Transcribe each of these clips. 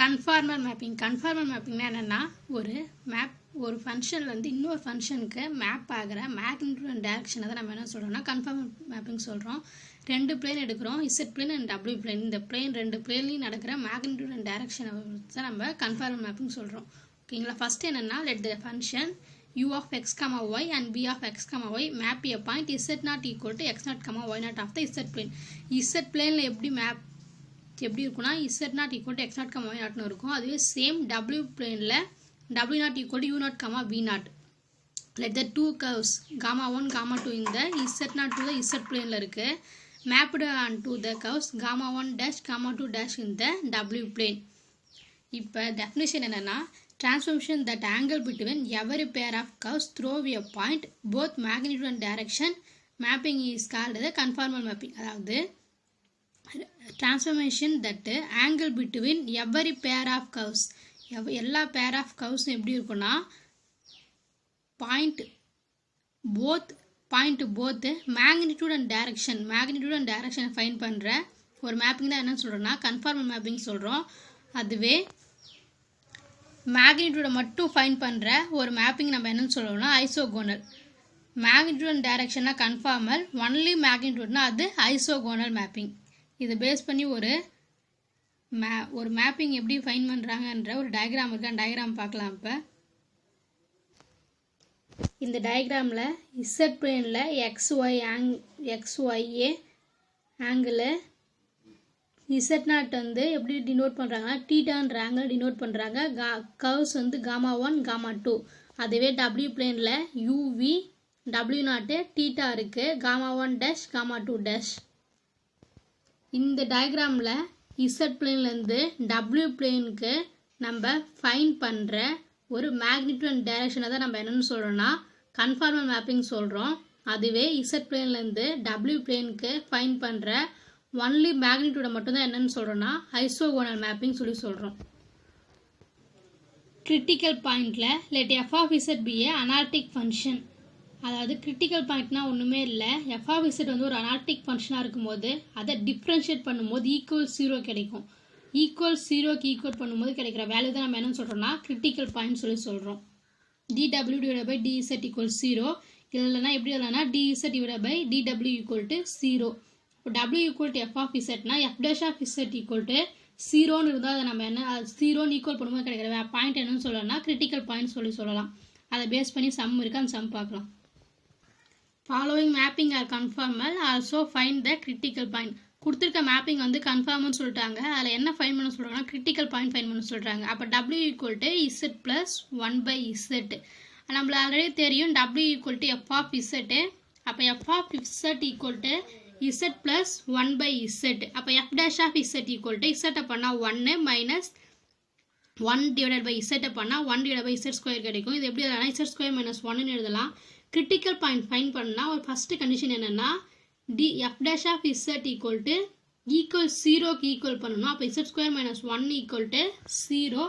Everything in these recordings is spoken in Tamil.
கன்ஃபார்மல் மேப்பிங் என்னென்னா ஒரு ஃபங்க்ஷன்லேருந்து இன்னொரு ஃபங்க்ஷனுக்கு மேப் ஆகிற மேக்னிடியூட் அண்ட் டைரக்ஷனை தான் நம்ம என்ன சொல்கிறோம்னா கன்ஃபார்மல் மேப்பிங் சொல்கிறோம். 2 பிளேன் எடுக்கிறோம், Z plane and W plane. இந்த பிளேன் 2 பிளேன்லையும் நடக்கிற மேக்னிடியூட் அண்ட் டைரக்ஷனை தான் நம்ம கன்ஃபார்மல் மேப்பிங் சொல்கிறோம். ஓகேங்களா? ஃபஸ்ட்டு என்னென்னா let the function u of x, y and b of x, y map a point z0 equal to x0, y0 of the z plane. z planeல எப்படி இருக்குன்னா z0 equal to x0, y0 இருக்கும். அதுவே same w planeல w0 equal to u0, v0. Let the two curves gamma 1, gamma 2 இந்த z0 to the z planeல இருக்கு. Mapped onto the curves gamma 1 dash, gamma 2 dash in the w plane. இப்போ definition என்னன்னா transformation that angle between every pair of curves through a point both magnitude and direction mapping is called the conformal mapping. அதாவது transformation that angle between every pair of curves எல்லா pair of curves எப்படி இருக்குன்னா point both magnitude and direction find பண்ற ஒரு mapping தான் என்ன சொல்றோம்னா conformal mapping சொல்றோம். அதுவே மேக்னிடியூட மட்டும் ஃபைண்ட் பண்ணுற ஒரு மேப்பிங் நம்ம என்னன்னு சொல்லுவோம்னா ஐசோகோனல். மேக்னிடியூட் அண்ட் டைரக்ஷன்னா கன்ஃபார்மல், ஒன்லி மேக்னிடியூட்னா அது ஐசோகோனல் மேப்பிங். இதை பேஸ் பண்ணி ஒரு மேப்பிங் எப்படி ஃபைண்ட் பண்ணுறாங்கன்ற ஒரு டயக்ராம் இருக்கு. அந்த டயக்ராம் பார்க்கலாம். இப்போ இந்த டயக்ராமில் இசட் பிளேனில் எக்ஸ்ஒய்ஏ ஆங்கிள் Z0 வந்து எப்படி டினோட் பண்ணுறாங்கன்னா டீட்டான்ற ஆங்கிள் டினோட் பண்ணுறாங்க. கர்வ்ஸ் வந்து gamma 1, gamma 2. அதுவே W பிளேனில் UV W0 டீட்டா இருக்குது, gamma 1 dash, gamma 2 dash. இந்த டயக்ராமில் Z பிளேன்லேருந்து W பிளேனுக்கு நம்ம ஃபைண்ட் பண்ணுற ஒரு மேக்னிடியூட் அண்ட் டைரக்ஷனை தான் நம்ம என்னென்னு சொல்கிறோன்னா கன்ஃபார்மல் மேப்பிங் சொல்கிறோம். அதுவே Z பிளேன்லேருந்து W பிளேனுக்கு ஃபைண்ட் பண்ணுற ஒன்லி மேக்னிடியூட மட்டும் தான் என்னன்னு சொல்கிறோன்னா ஐசோகோனல் மேப்பிங் சொல்கிறோம். கிரிட்டிக்கல் பாயிண்டில் let f of z be a analytic function. அதாவது கிரிட்டிக்கல் பாயிண்ட்னா ஒன்றுமே இல்லை, f of z வந்து ஒரு அனாலிட்டிக் ஃபங்க்ஷனாக இருக்கும்போது அதை டிஃப்ரென்ஷியேட் பண்ணும்போது ஈக்குவல் 0 கிடைக்கும். ஈக்குவல் 0க்கு ஈக்குவல் பண்ணும்போது கிடைக்கிற வேல்யூ தான் நம்ம என்னன்னு சொல்கிறோம்னா கிரிட்டிக்கல் பாயிண்ட் சொல்கிறோம். dw divided by dz equal 0. இல்லைன்னா எப்படி இல்லைன்னா dz divided by dw equal to 0. இப்போ w equal to f of z னா f dash of z equal to 0ன்னு இருந்தால் அதை நம்ம என்ன 0ன்னு ஈக்குவல் பண்ணும்போது கிடைக்கிற பாயிண்ட் என்னன்னு சொல்லலாம்னா கிரிட்டிக்கல் பாயிண்ட் சொல்லலாம். அதை பேஸ் பண்ணி சம் இருக்குது, அந்த சம் பார்க்கலாம். Following mapping are conformal also find the critical point. கொடுத்துருக்க மேப்பிங் வந்து கன்ஃபார்ம்னு சொல்லிட்டாங்க. அதில் என்ன ஃபைண்ட் பண்ண சொல்கிறாங்கன்னா கிரிட்டிக்கல் பாயிண்ட் ஃபைண்ட் பண்ண சொல்கிறாங்க. அப்போ w equal to z plus 1 by z. நம்மள ஆல்ரெடி தெரியும் w equal to f of z. அப்போ f of z equal to z plus 1 by z. அப்போ f dash of z equal to z பண்ணா 1 minus 1 divided by z பண்ணா 1 divided by z square கிடைக்கும். இது எப்படி எழுதலாம்? z square minus 1 எழுதலாம். கிரிட்டிக்கல் பாயிண்ட் ஃபைண்ட் பண்ணா ஒரு ஃபர்ஸ்ட் கண்டிஷன் என்னன்னா f dash of z equal to equal 0க்கு ஈக்குவல் பண்ணணும். அப்போ z square minus 1 equal to 0,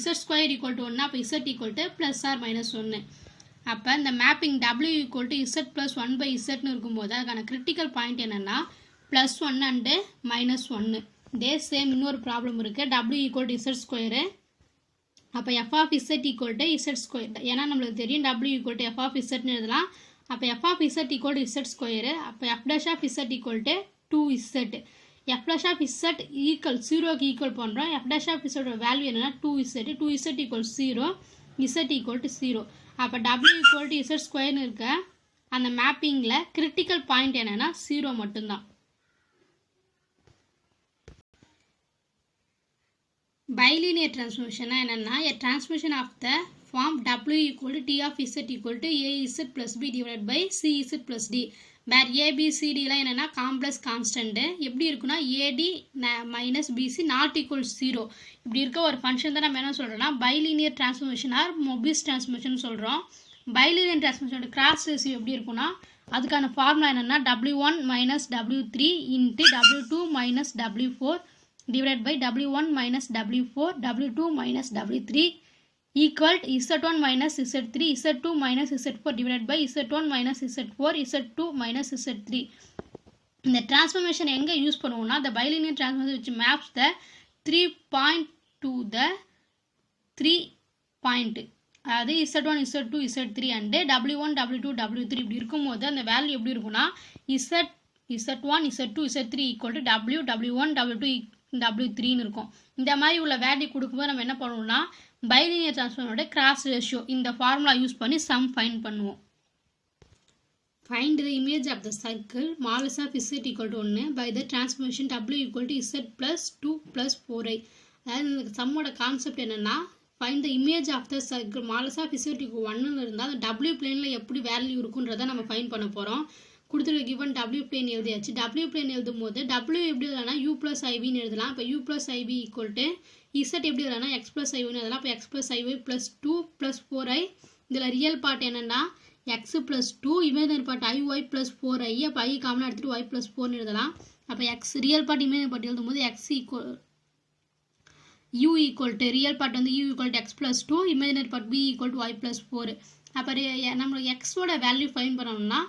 z square equal to 1, அப்போ z equal to plus or minus 1. அப்போ இந்த mapping w equal to z plus 1 by zன்னு இருக்கும்போது அதுக்கான கிரிட்டிக்கல் பாயிண்ட் என்னென்னா plus 1 அண்டு minus 1. இதே சேம் இன்னொரு ப்ராப்ளம் இருக்குது. w equal to z square. அப்போ f of z equal to z square. ஏன்னா நம்மளுக்கு தெரியும் w equal to f of zன்னு எழுதலாம். அப்போ f of z equal to z square. அப்போ f dash of z equal to 2z. f dash of z equal 0க்கு ஈக்குவல் பண்ணுறோம். f dash of z value என்னென்னா 2z equal 0, z equal to 0. அப்போ w equal to z ஸ்கொயர்னு இருக்க அந்த மேப்பிங்கில் கிரிட்டிக்கல் பாயிண்ட் என்னென்னா 0 மட்டும்தான். பைலினியர் டிரான்ஸ்ஃபர்மேஷன்னா என்னென்னா a transformation of the form w equal to t of z equal to az plus b divided by cz plus d where a b c d எல்லாம் என்னென்னா காம்ப்ளெக்ஸ் கான்ஸ்டன்ட்டு. எப்படி இருக்குன்னா ad minus bc not equal 0 இப்படி இருக்க ஒரு ஃபங்க்ஷன் தான் நம்ம என்ன சொல்கிறோம்னா பைலினியர் டிரான்ஸ்ஃபர்மேஷன் ஆர் மொபிஸ் டிரான்ஸ்ஃபர்மேஷன் சொல்கிறோம். பைலினியர் டிரான்ஸ்ஃபர்மேஷனோட கிராஸ் ரேஷியோ எப்படி இருக்குன்னா அதுக்கான ஃபார்முலா என்னென்னா w1 minus w3 into w2 minus w4 divided by w1 minus w4 w2 minus w3 equal to z1 minus z3 z2 minus z4 divided by z1 minus z4 z2 minus z3. இந்த transformation எங்க யூஸ் பண்ணுவோம்னா the bilinear transformation which maps the 3 point to the 3 point அதாவது z1 z2 z3 and w1 w2 w3 இப்படி இருக்கும்போது அந்த வேல்யூ எப்படி இருக்கும்னா z1 z2 z3 equal to w w1 w2 w3 ன்னு இருக்கும். இந்த மாதிரி உள்ள வேல்யூ கொடுக்கும்போது நம்ம என்ன பண்ணுவோம்னா பைலினியர் டிரான்ஸ்ஃபார்மோட கிராஸ் ரேஷியோ இந்த ஃபார்முலா யூஸ் பண்ணி சம் ஃபைண்ட் பண்ணுவோம். Find the image of the circle modulus of z equal to 1 by the transformation w equal to z plus 2 plus 4i. அதாவது இந்த சம்மோட கான்செப்ட் என்னன்னா find the image of the circle modulus of z equal 1 இருந்தால் அந்த w பிளேன்ல எப்படி வேல்யூ இருக்குன்றதை நம்ம ஃபைண்ட் பண்ண போகிறோம். கொடுத்துருக்க given w பிளேன் எழுதியாச்சு. w பிளேன் எழுதும் போது w எப்படி எழுதலாம்னா u plus iv ன்னு எழுதலாம். இப்போ u plus iv equal to z எப்படி எழுதலாம்னா x plus iv ன்னு எழுதலாம். இப்போ x plus iv plus 2 plus 4i. இதில் ரியல் பார்ட் என்னன்னா x plus 2 imaginary part iy plus 4i. அப்போ i காமனாக எடுத்துகிட்டு y plus 4 எழுதலாம். அப்போ x real part imaginary part எழுதும் போது x equal u equal to real part வந்து u equal to x plus 2 imaginary part b equal to y plus 4. அப்போ நம்ம xோட வேல்யூ ஃபைண்ட் பண்ணணும்னா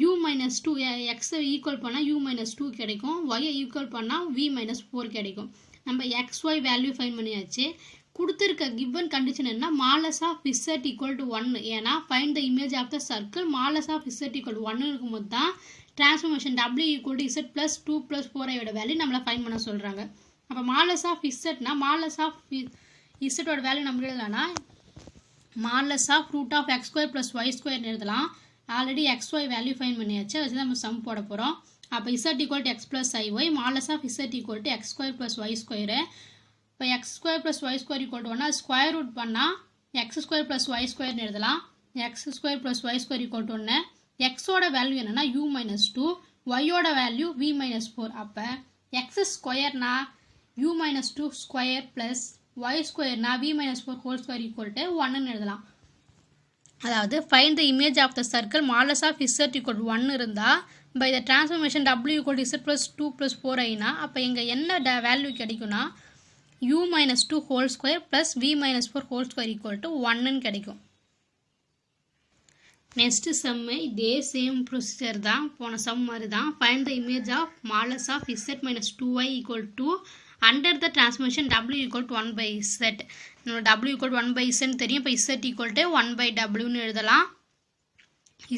u minus 2 x ஈக்குவல் பண்ணால் u minus 2 கிடைக்கும், y ஈக்குவல் பண்ணால் v minus 4 கிடைக்கும். நம்ம xy வேல்யூ ஃபைண்ட் பண்ணியாச்சு. கொடுத்துருக்க கிவன் கண்டிஷன் என்ன மாலஸ் ஆஃப் z equal to 1. ஏன்னா find the image of the circle modulus of z equal to 1 இருக்கும்போது தான் transformation w equal to z plus 2 plus 4ஐயோட வேல்யூ நம்மளை ஃபைண்ட் பண்ண சொல்கிறாங்க. அப்போ மாலஸ் ஆஃப் zனா மாலஸ் ஆஃப் zோட வேல்யூ நம்ம எழுதலாம்னா modulus of root of x square plus y ஸ்கொயர்னு எழுதலாம். ஆல்ரெடி xy வேல்யூ ஃபைண்ட் பண்ணியாச்சு, வச்சு நம்ம சம் போட போகிறோம். அப்போ z equal to x plus iy modulus of z equal to x square plus y square. இப்போ x square plus y square equal to 1 square root பண்ணால் எக்ஸ் ஸ்கொயர் ப்ளஸ் ஒய் ஸ்கொயர்னு எழுதலாம். X square plus y square equal to 1. எக்ஸோட வேல்யூ என்னென்னா u minus 2, ஒய்யோட வேல்யூ v minus 4. அப்போ எக்ஸ் ஸ்கொயர்னா u minus 2 square plus y ஸ்கொயர்னா v minus 4 whole square equal to 1ன்னு எழுதலாம். அதாவது find the image of the circle modulus of z equal to 1 இருந்தால் by the transformation w equal to z plus 2 plus 4iனா அப்போ இங்கே என்ன வேல்யூ கிடைக்கும்னா u minus 2 whole square plus v minus 4 whole square equal to 1ன்னு கிடைக்கும். நெக்ஸ்ட் சம்மு இதே சேம் ப்ரொசீஜர் தான், போன சம் மாதிரி தான். Find the image of modulus of z minus 2y equal to under the transformation w equal to 1 by z. நம்ம w equal to 1 by z தெரியும். இப்போ z equal to 1 by wன்னு எழுதலாம்.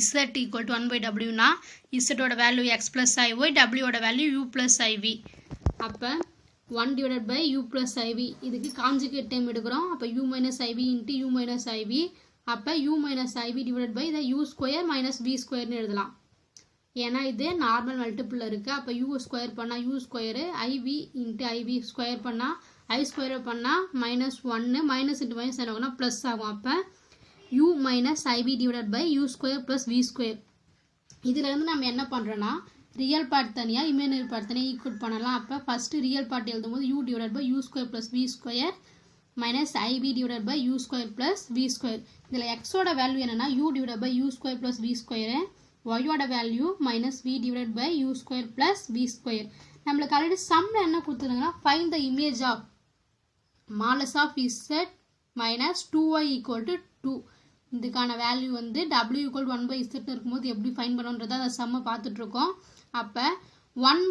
z equal to 1 by wனா z ஓட value x plus iy, w ஓட வேல்யூ u plus iv. அப்போ 1 divided by u plus iv இதுக்கு கான்ஜுகேட் டைம் எடுக்கிறோம். அப்போ u minus iv into u minus iv. அப்போ u minus iv divided by the u square minus v squareன்னு எழுதலாம். ஏன்னா இது நார்மல் மல்டிபிள் இருக்குது. அப்போ u ஸ்கொயர் பண்ணால் u square iv into iv square பண்ணால் i ஸ்கொயர் பண்ணால் -1 மைனஸ் இன்ட்டு மைனஸ் ஆகும்னா ப்ளஸ் ஆகும். அப்போ u minus iv divided by u square plus v square. இதிலேருந்து நம்ம என்ன பண்ணுறோன்னா ரியல் பார்ட் தனியாக இமேஜினரி பார்ட் தனியாக ஈக்குவல் பண்ணலாம். அப்போ ஃபஸ்ட்டு ரியல் பார்ட் எழுதும் போது u divide by u square plus v square minus iv divide by u square plus v square. இதில் எக்ஸோட வேல்யூ என்னென்னா u divide by u square plus v square, ஒய்யோட value minus v divide by u square plus v square. நம்மளுக்கு ஆல்ரெடி சம்மில் என்ன கொடுத்துருங்கன்னா find the image of modulus of z minus 2y equal to 2. இதுக்கான வேல்யூ வந்து w equal to 1 by z இருக்கும்போது எப்படி ஃபைண்ட் பண்ணுன்றதை அந்த சம்மை பார்த்துட்ருக்கோம். அப்போ 1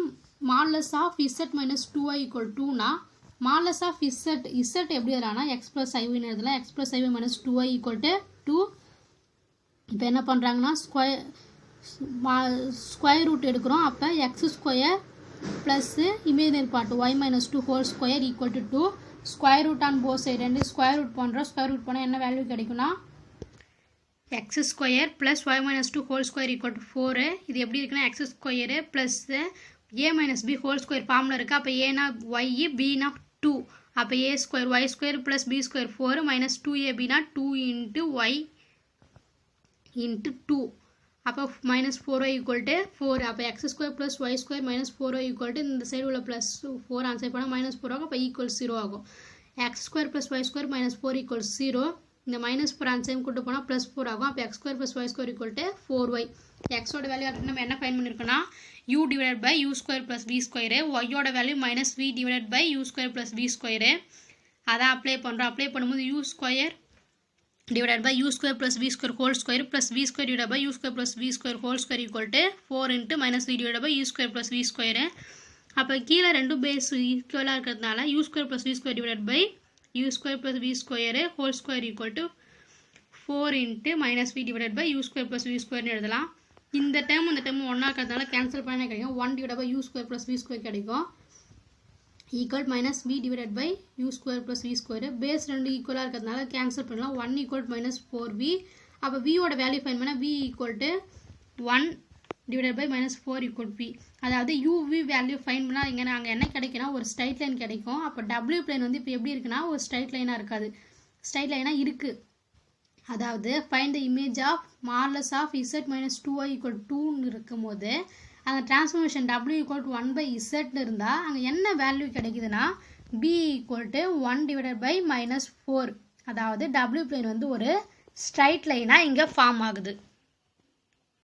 modulus of z minus 2y equal 2னா மாலஸ் ஆஃப் z எப்படி எழுதலாம்னா x plus iy எழுதலாம். x plus iy minus 2y equal to 2. இப்போ என்ன பண்ணுறாங்கன்னா ஸ்கொயர் ரூட் எடுக்கிறோம். அப்போ x square plus imaginary part y minus 2 whole square equal to 2. Square root on both side ரெண்டு ஸ்கொயர் ரூட் பண்ணுறோம். ஸ்கொயர் ரூட் பண்ணால் என்ன வேல்யூ கிடைக்கும்னா x square plus y minus 2 whole square equal to 4. இது எப்படி இருக்குன்னா x square plus a minus b whole square ஃபார்மில் இருக்குது. அப்போ ஏனா y பினா 2. அப்போ a square y square plus b square 4 minus 2abனா 2 into y into 2. அப்போ மைனஸ் 4y ஈக்குவல் டு 4. அப்போ x square plus y square minus 4y equal to இந்த சைடு உள்ள ப்ளஸ் 4 ஆன்சர் பண்ணால் மைனஸ் 4 ஆகும். அப்போ ஈக்குவல் 0 ஆகும். x square plus y square minus 4 equal 0. இந்த மைனஸ் 4 ஆன்சர் கூட்டு போனால் ப்ளஸ் 4 ஆகும். அப்போ x square plus y square equal to 4y. எக்ஸோட வேல்யூ அப்படின்னு நம்ம என்ன ஃபைண்ட் பண்ணியிருக்கோன்னா u divide by u square plus v square, ஒய்யோட value minus v divide by u square plus v square. அதான் அப்ளை பண்ணுறோம். அப்ளை பண்ணும்போது u ஸ்கொயர் divided by u square plus v square whole square plus v square divided by u square plus v square whole square equal to 4 into minus v divided by u square plus v square. அப்போ கீழே ரெண்டு பேஸ் ஈக்குவலாக இருக்கிறதுனால u square plus v square divided by u square plus v square whole square equal to 4 into minus v divided by u square plus v square எழுதலாம். இந்த term இந்த term ஒண்ணா இருக்கிறதால cancel பண்ணா கிடைக்கும் 1 divided by u square plus v square கிடைக்கும் equal minus v divided by u square plus v square base ரெண்டு ஈக்குவலா இருக்கிறதால cancel பண்ணலாம் 1 equal to minus 4v அப்ப v ஓட வேல்யூ ஃபைண்ட் பண்ணா v equal to 1 divided by minus 4 equal to v அதாவது uv வேல்யூ ஃபைண்ட் பண்ணா இங்க நாங்க என்ன கிடைக்கும்னா ஒரு ஸ்ட்ரைட் லைன் கிடைக்கும் அப்ப w plane வந்து இப்போ எப்படி இருக்குனா ஒரு ஸ்ட்ரைட் லைனா இருக்காது ஸ்ட்ரைட் லைனா இருக்கு அதாவது find the image of modulus of z minus 2y equal to 2 ன்னு இருக்கும்போது அந்த transformation w equal to 1 by z ன்னு இருந்தா அங்க என்ன value கிடைக்குதுனா b equal to 1 divided by minus 4 அதாவது w plane வந்து ஒரு ஸ்ட்ரைட் லைனா இங்க ஃபார்ம் ஆகுது